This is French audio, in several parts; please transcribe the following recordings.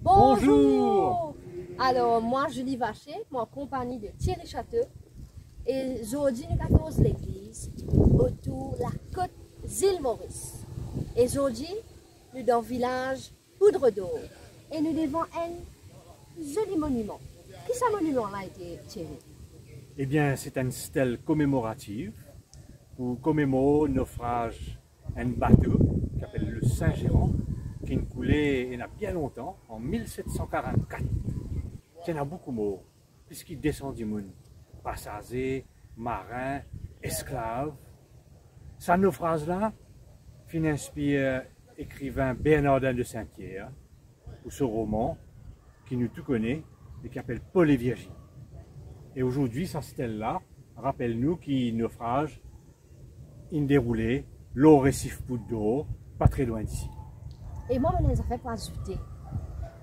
Bonjour! Alors, moi, Julie Vacher, en compagnie de Thierry Château. Et aujourd'hui, nous avons l'église autour de la côte d'Île Maurice. Et aujourd'hui, nous sommes dans le village Poudre d'Or. Et nous devons un joli monument. Qui ce monument-là a été, Thierry? Eh bien, c'est une stèle commémorative pour commémorer le naufrage d'un bateau qui s'appelle le Saint-Géran, qui a coulé il y a bien longtemps, en 1744. Il y en a beaucoup morts, puisqu'il descend du monde. Passagers, marins, esclaves. Ce naufrage-là inspire l'écrivain Bernardin de Saint-Pierre pour ce roman qui nous tout connaît et qui s'appelle Paul et Virginie. Et aujourd'hui, cette stèle-là rappelle-nous qu'il naufrage in déroulé, l'eau récif Poudre d'Or, pas très loin d'ici. Et moi, je ne les ai fait pas ajouter.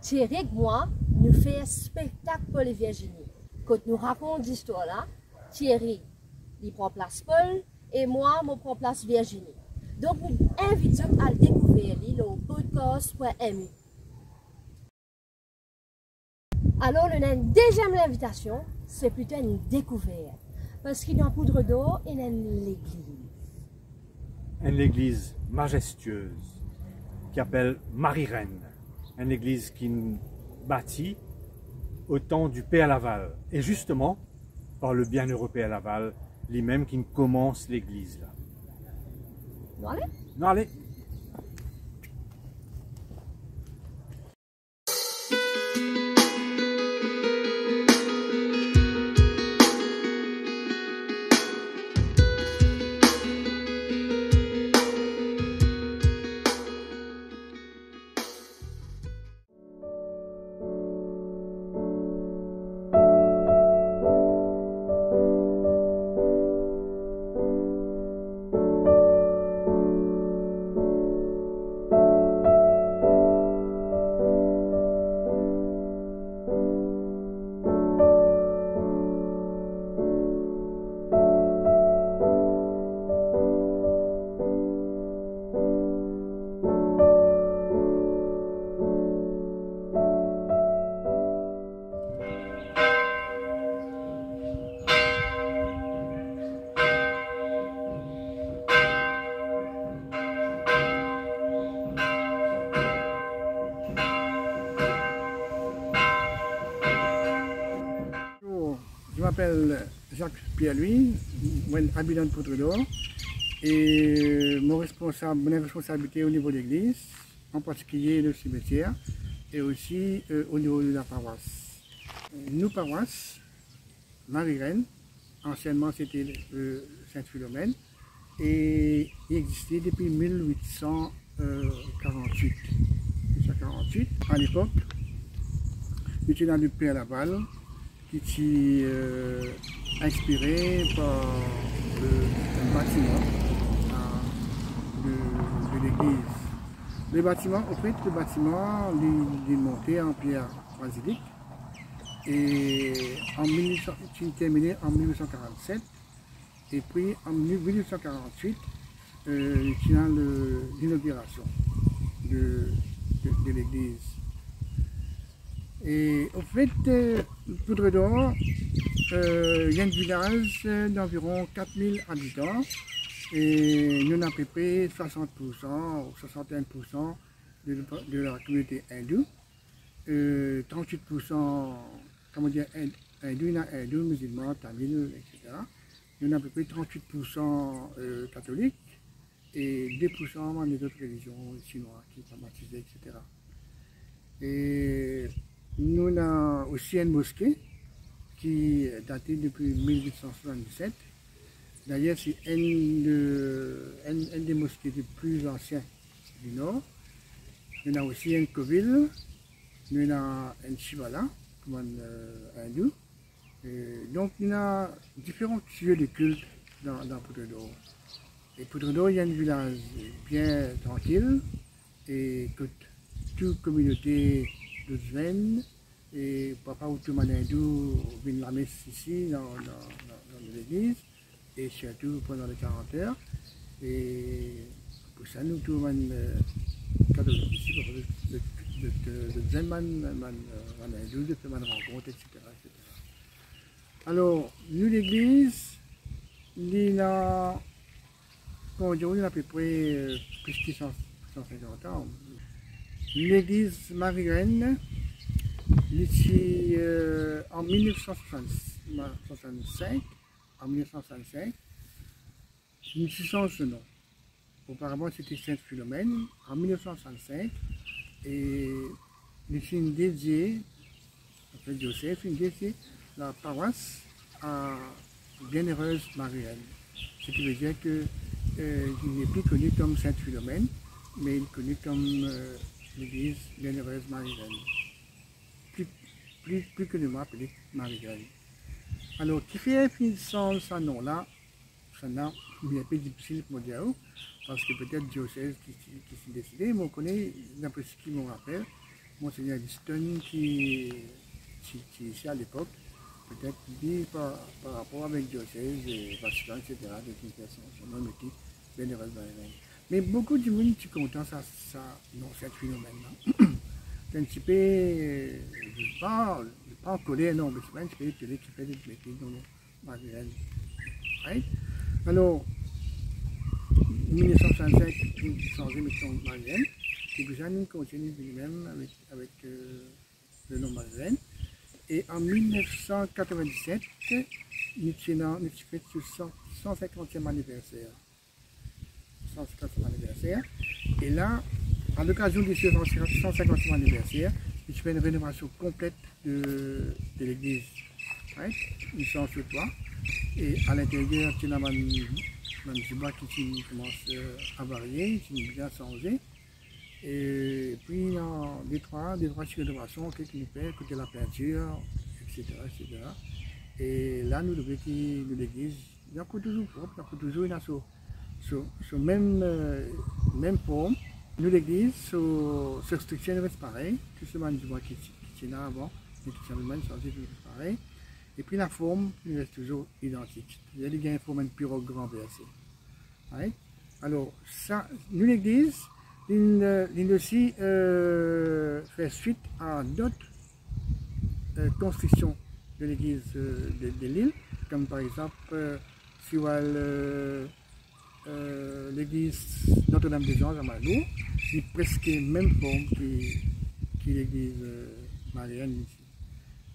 Thierry et moi, nous faisons un spectacle Paul et Virginie. Quand nous racontons l'histoire là, Thierry, il prend place Paul et moi, je prends place Virginie. Donc, nous invitons à le découvrir le podcast.mu. Alors, une deuxième invitation, c'est plutôt une découverte. Parce qu'il y a une Poudre d'Or et une l'église. Une église majestueuse qui s'appelle Marie-Reine. Une église qui est bâtie au temps du Père Laval. Et justement, par le bienheureux Père Laval, lui-même qui commence l'église là. Non, allez? Non, allez. Je m'appelle Jacques Pierre-Louis, je suis habitant de Poudre d'Or et mon responsabilité au niveau de l'église, en particulier le cimetière et aussi au niveau de la paroisse. Nous, paroisse, Marie-Reine, anciennement c'était Sainte-Philomène et il existait depuis 1848. À l'époque, nous étions dans le Père Laval, qui est inspiré par le bâtiment de l'église. Le bâtiment est monté en pierre basilique et il est terminé en 1947 et puis en 1848 il y a l'inauguration de l'église. Et au fait, Poudre d'Or, il y a un village d'environ 4000 habitants et nous avons à peu près 60% ou 61% de la communauté hindoue, 38% comment dire, hindous, musulmans, tamils, etc. Nous avons à peu près 38% catholiques et 2% des autres religions chinoises qui sont baptisés, etc. Et nous avons aussi une mosquée qui est datée depuis 1877. D'ailleurs, c'est une des mosquées les plus anciennes du Nord. Nous avons aussi un Kovil, nous avons un Shivala, comme un hindou. Donc, il y a différents lieux de culte dans Poudre d'Or. Et Poudre d'Or, il y a un village bien tranquille et que toute communauté de Sven et papa ou tout le monde hindou vient la messe ici dans l'église et surtout pendant les 40 heures. Et pour ça, nous, tout le monde catholique ici, le de Zenman, de faire une rencontre, etc., etc. Alors, nous, l'église, il a, comment dire, il a à peu près plus de 150 ans. L'église Marie-Reine, ici, en 1965, nous changeons ce nom. Auparavant, c'était Sainte-Philomène. En 1965, et nous sommes dédiés, en fait, Joseph, nous dédié la paroisse à Bienheureuse Marie-Reine. Ce qui veut dire qu'il n'est plus connu comme Sainte-Philomène, mais il est connu comme l'église Bienheureuse Marie-Reine. Plus connument appelé Marie-Reine. Alors, qui fait ce nom-là, ça n'a un peu difficile pour dire, parce que peut-être Joseph qui s'est décidé, mais on connaît, d'après ce qui me rappelle, Monseigneur Liston qui ici à l'époque, peut-être dit par rapport avec Joseph, Vatican, etc., de toute façon, son nom était Bienheureuse Marie-Reine. Mais beaucoup de monde qui content ça non, c'est un phénomène-là. C'est un petit peu, pas en colère, non, mais c'est pas un petit peu qui fait des métiers dans le Marie-Reine. Right? Alors, 1965, nous avons changé de nom de Marie-Reine, et puis nous continuons lui-même avec le nom Marie-Reine. Et en 1997, nous avons fait le 150e anniversaire. 150e anniversaire. Et là, à l'occasion de ce 150e anniversaire, nous avons fait une rénovation complète de l'église. Right? Nous sommes sur toit. Et à l'intérieur, il y a un bâtiment qui commence à varier, qui est bien changé. Et puis, il y a des trois rénovations qui nous fait, côté la peinture, etc., etc. Et là, nous devons dire que l'église, il y a toujours propre, il y a toujours une même forme. Nous, l'église, cette structure reste pareille, tout ce bâtiment qui est là avant, mais qui est changé, pareil. Et puis la forme reste toujours identique. Il y a une forme de pirogue grand versé. Right? Alors, ça, nous l'église, il aussi fait suite à d'autres constructions de l'église de l'île, comme par exemple, si vous l'église Notre-Dame des Anges à Malou, qui est presque la même forme que l'église Marienne ici.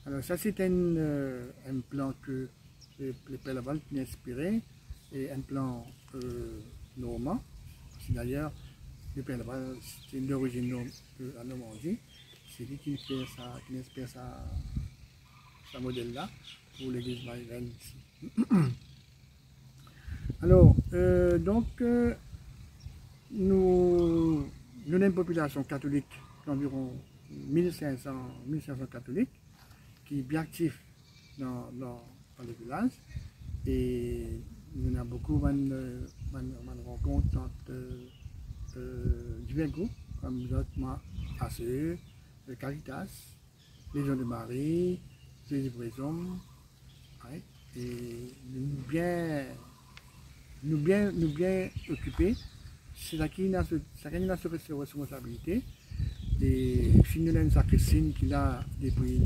Alors ça c'est un plan que le Père Laval a inspiré, et un plan normand. D'ailleurs, le Père Laval, c'est d'origine à Normandie. C'est lui qui inspire sa modèle-là pour l'église Marie-Reine ici. Alors, nous avons une population catholique d'environ 1500 catholiques qui est bien actif dans le village, et nous avons beaucoup de rencontres entre divers groupes comme moi, ACE, Caritas, Légion de Marie, les livraisons, right? Et nous bien occupés, c'est là qu'il a cette responsabilité. Et si nous avons une sacristine qui a depuis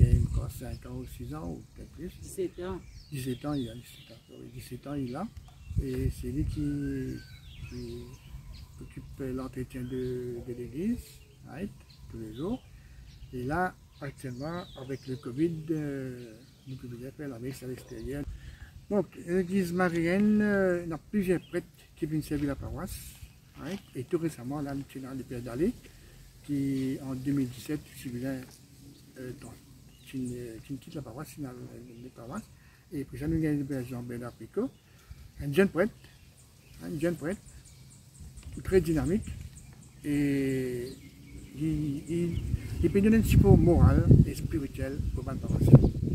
5 ans ou 6 ans, ou peut-être plus. 17 ans. 17 ans, il a 17 ans, il a. Et c'est lui qui occupe l'entretien de l'église, right, tous les jours. Et là, actuellement, avec le Covid, nous pouvons faire la messe à l'extérieur. Donc, l'église Marie-Reine, il y a plusieurs prêtres qui viennent servir la paroisse. Right. Et tout récemment, là, nous sommes dans le Père Dalé, qui en 2017, qui quitte la paroisse, et puis ça nous gagne le Père Jean-Bernard Picot, un jeune prêtre, très dynamique, et il peut donner un support moral et spirituel au ban paroissien.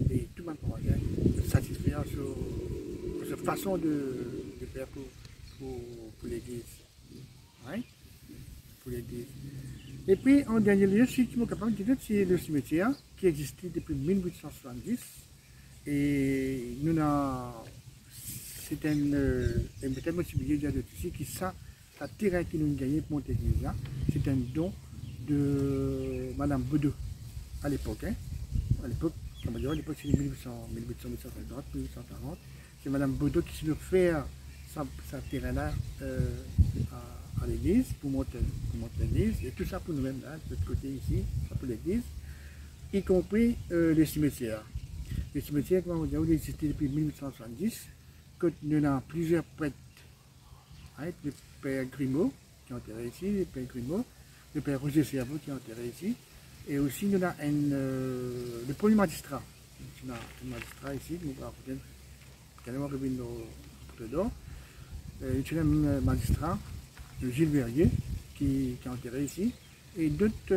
Et tout ban paroissien se satisfait sur cette façon de faire pour l'église. Right? Pour l'église. Et puis, en dernier lieu, si tu m'es capable de dire, c'est le cimetière qui existait depuis 1870. Et nous avons, c'est peut-être possibilité de dire ici que ça terrain qui nous a gagné pour l'église, c'est un don de Madame Boudou à l'époque. Hein. À l'époque, comme on dit, à l'époque c'est 1850, 1840. C'est Madame Boudou qui s'est offert sa terrain-là à l'église, pour monter l'église, et tout ça pour nous-mêmes, là, de l'autre côté ici, ça pour l'église, y compris les cimetières. Les cimetières, comme on dit, ont existé depuis 1870, que nous avons plusieurs prêtres. Hein, le père Grimaud, qui est enterré ici, le père Grimaud, le père Roger Cerveau, qui est enterré ici, et aussi nous avons le premier magistrat. Nous avons un magistrat ici, nous avons carrément revu nos d'or. Il y a un magistrat, Gilles Verrier, qui est enterré ici, et d'autres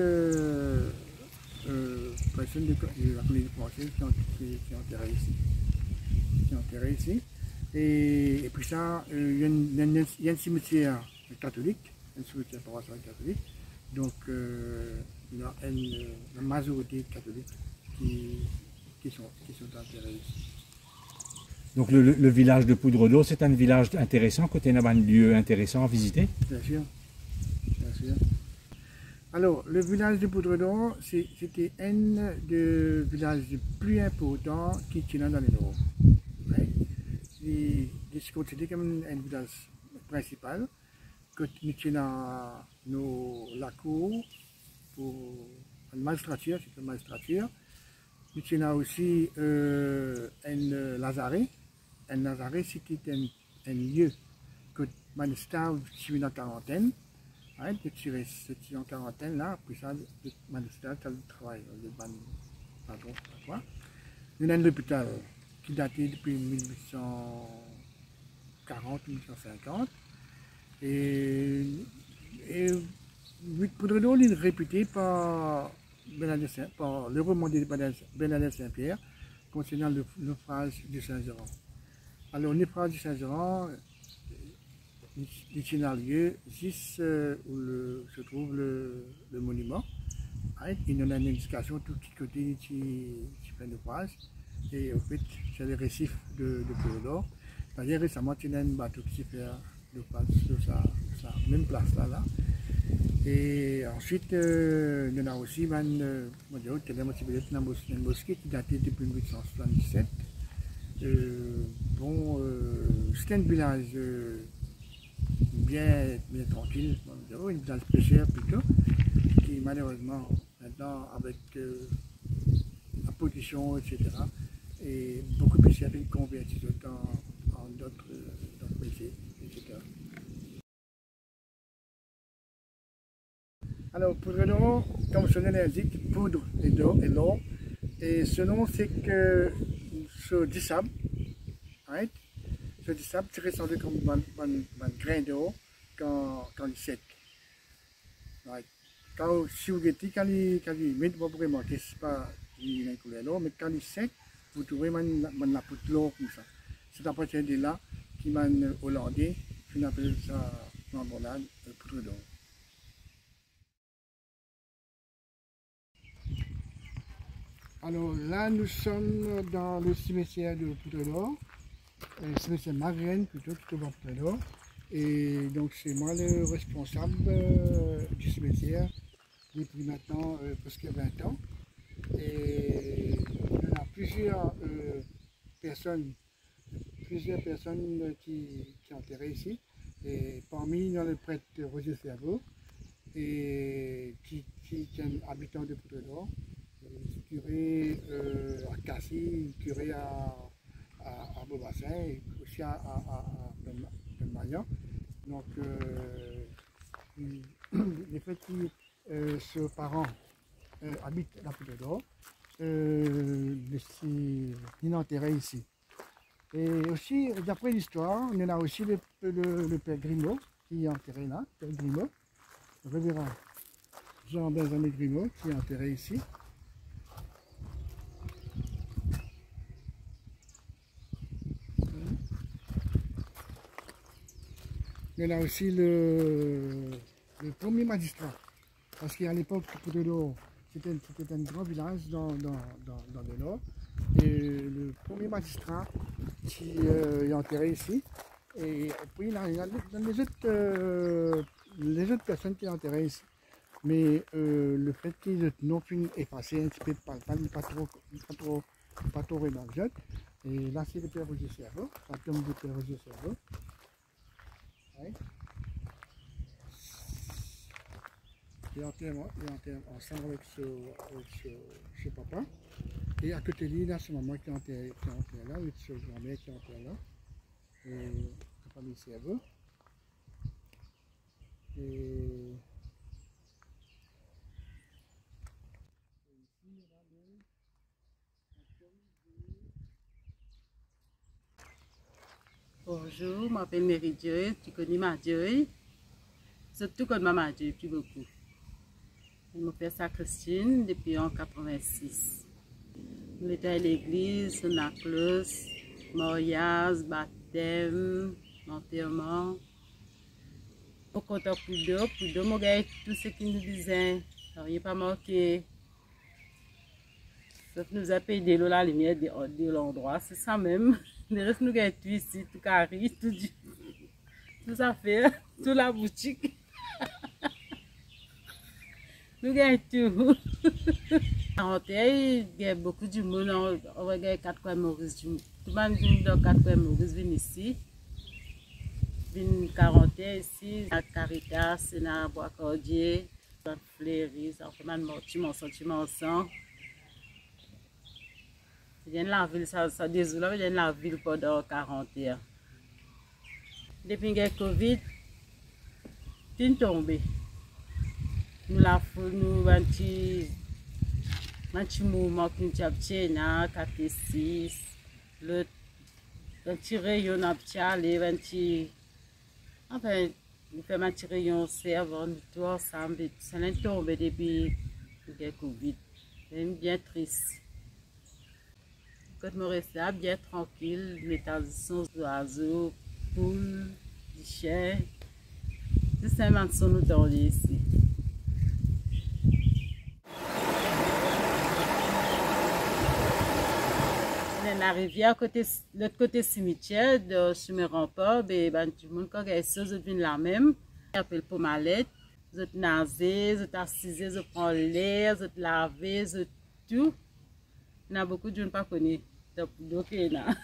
personnes de la commune française qui sont enterrées ici. Et puis ça, il y a un cimetière catholique, un cimetière paroissial catholique, donc il y a une majorité catholique qui sont enterrés ici. Donc le village de Poudre d'Eau, c'est un village intéressant, côté un lieu intéressant à visiter? Bien sûr, bien sûr. Alors, le village de Poudre d'Eau, c'était un des villages les plus importants qui tient dans les Nord. Ouais. Il est considéré comme un village principal, que nous tenons la cour pour une magistrature, c'est une magistrature. Nous tenons aussi un lazaret. Un lazaret, c'était un lieu que Manestar suit dans la quarantaine. Hein, de tirer en quarantaine là, puis ça, Manestar, ça le travail, le pardon, quoi. Nous avons un hôpital qui datait depuis 1840-1850. Et Poudre d'Eau est réputé par le roman de Bernadette Saint-Pierre concernant le naufrage du Saint-Géran. Alors, le naufrage du Saint-Géran, il tient un lieu juste où se trouve le monument. Hein, il y a une indication tout petit côté qui fait le naufrage. Et en fait, c'est le récif de Poudre d'Eau. D'ailleurs, récemment, il y a un bateau qui s'est fait naufrage sur sa même place là. Et ensuite, il y en a aussi une mosquée qui datait depuis 1877. C'est un village bien tranquille, un village pêcheur plutôt, qui malheureusement, maintenant, avec la pollution, etc., et beaucoup de pêcheurs sont convertis en d'autres métiers, etc. Alors, Poudre d'Eau, comme son nom l'indique, poudre et d'eau et l'eau. Et ce nom, c'est que ce dissable, right? Ce dissable, c'est ressemblé comme un grain d'eau quand il est sec. Right? Si vous guettez, quand il est pas vraiment, c'est pas une couleur d'eau, mais quand il est sec, vous trouvez la poudre d'eau comme ça. C'est à partir de là qu'il est hollandais, qu'on appelle ça en bonade, Poudre d'Eau. Alors là, nous sommes dans le cimetière de Poudre d'Eau, le cimetière Marraine plutôt, qui se trouve à Poudre d'Eau. Et donc c'est moi le responsable du cimetière depuis maintenant presque 20 ans. Et il y a plusieurs personnes qui sont enterrées ici. Et parmi, il y a le prêtre Roger Cerveau, et qui est un habitant de Poudre d'Eau. Curé à Cassis, curé à Beaubassin et aussi à Magnan. Donc, le fait que ce parent habite la Poudre d'Eau, il est enterré ici. Et aussi, d'après l'histoire, il y a aussi le père Grimaud qui est enterré là, père Grimaud, révérend Jean-Benjamin Grimaud qui est enterré ici. Il y a aussi le premier magistrat, parce qu'à l'époque, Poudre d'Eau, c'était un grand village dans le nord, et le premier magistrat qui est enterré ici, et puis il y a les autres personnes qui sont enterrées ici. Mais le fait qu'ils n'ont pas effacé un petit peu, pas trop dans. Et là, c'est le Père Roger Cerveau, la tombe du Père Roger Cerveau. Ouais. Il enterre ensemble avec ce papa. Et à côté de lui, là, c'est maman qui enterre là, avec ce grand-mère qui enterre là. Et la famille Cerveau. Et bonjour, je m'appelle Mary Joy, tu connais ma Joy. Surtout quand maman Joy, plus beaucoup. Je m'appelle Christine depuis en 86. On était à l'église, Sonaclos, mariage, baptême, enterrement. Au contact plus d'eau, mon gars, tout ce qu'il nous disait, rien pas manqué. Sauf nous a payé de l'eau, la lumière de l'endroit, c'est ça même. Le reste, nous avons tout ici, tout carré, tout ça fait, toute la boutique. Nous avons tout. En il y a beaucoup de monde, on regarde 4 coins Maurice. Tout le monde vient dans 4 coins Maurice, vient ici. Vient 41 ici, à Caritas, à Bois-Cordier, à Fleury, ça fait mal de sentiment ensemble. Je viens de la ville, ça désolé, je viens de la ville pendant 40 ans. Depuis le Covid, tout est tombé. Nous la nous un petit mouvement qui nous a fait, 4-6, le petit rayon a allé, enfin, nous faisons un petit rayon servant, nous tous ensemble, ça est tombé depuis le Covid. C'est bien triste. Quand je reste là, bien tranquille, les traditions d'oiseaux, poules, des chiens, tout ça, nous sommes dans ici. La rivière, l'autre côté cimetière, sur mes remparts, tout le monde, quand il y a des choses, ils viennent là même. Ils appellent pour malette, ils nager, ils assiser, ils prennent l'air, ils laver, ils tout. Il y a beaucoup de gens qui ne connaissent pas. Donc, il y a.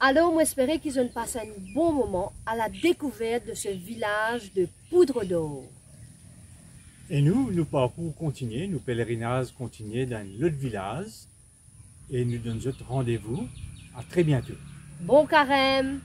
Alors, on espérait qu'ils ont passé un bon moment à la découverte de ce village de Poudre d'Or. Et nous parcours continuer, nous pèlerinages continuer dans l'autre village et nous donnons autre rendez-vous. À très bientôt. Bon carême!